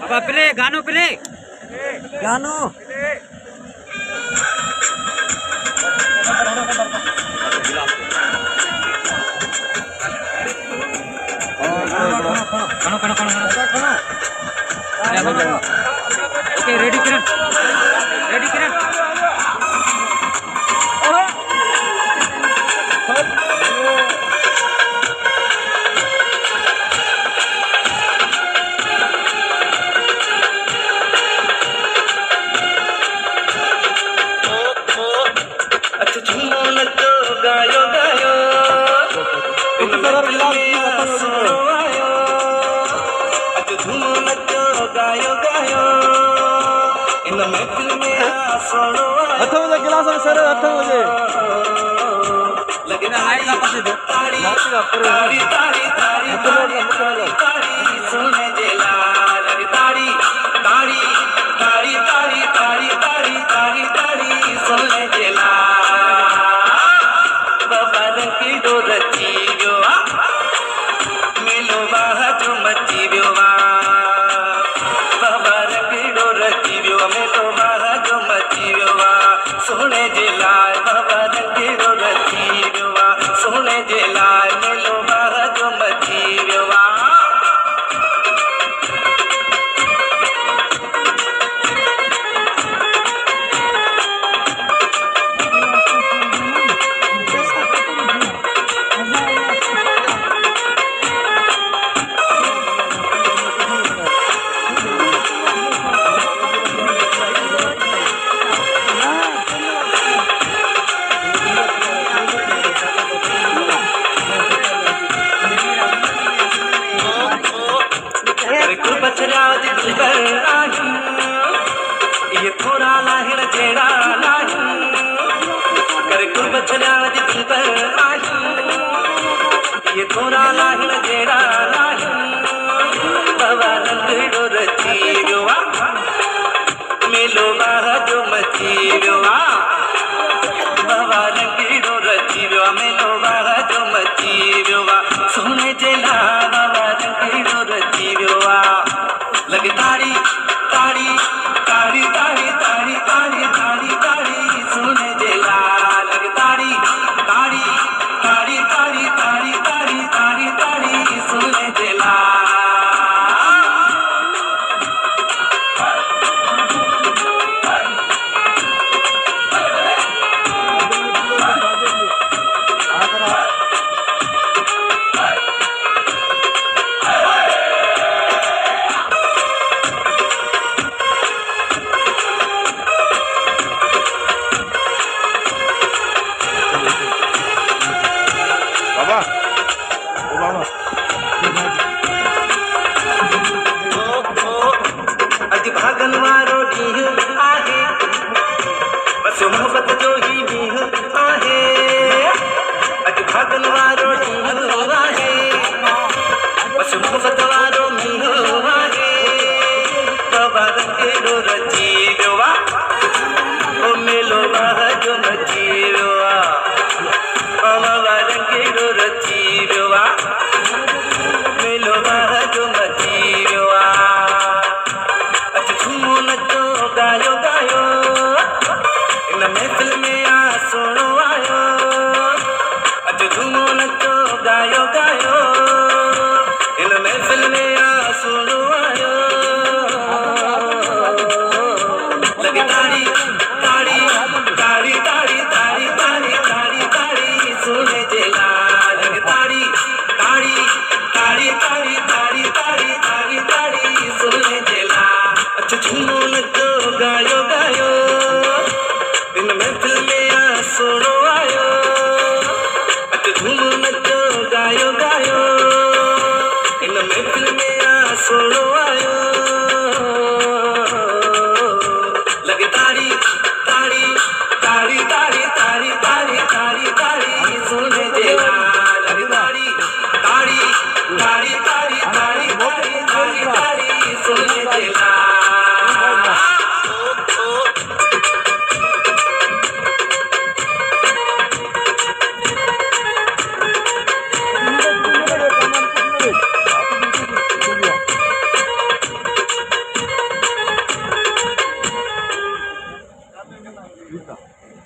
अब प्ले गानो प्ले गानो ओके रेडी किरण गायो गायो सुनो आयो झूमो नचो गायो गायो इन महफिल में सुनो हथों में गिलास में सर हथों में लगना लाइट का पास दो ताड़ी ताड़ी ताड़ी ताड़ी ताड़ी सुने जेला लग ताड़ी ताड़ी ताड़ी ताड़ी ताड़ी ताड़ी ताड़ी ताड़ी सुने जेला सोने जे लाल बाबा रंगीरो रची विवा सोने जे लाल मेलो बाबा जो मची विवा बचराज दिलबर नाही ये थोड़ा लाहिर जेड़ा नाही करे कुल बचराज दिलबर नाही ये थोड़ा लाहिर जेड़ा नाही बाबा रंगड़ो रची विवा मेलो बाहा जो मची विवा बाबा रंगड़ो रची विवा मेलो बाहा जो मची विवा सोने जेला बाबा रंगड़ो रची विवा लग ताड़ी ताड़ी ताड़ी ताड़ी ताड़ी ताड़ी ताड़ी ताड़ी सुने जेला लग ताड़ी ताड़ी ताड़ी ताड़ी ताड़ी ताड़ी ताड़ी ताड़ी सुने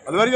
അതുവരെ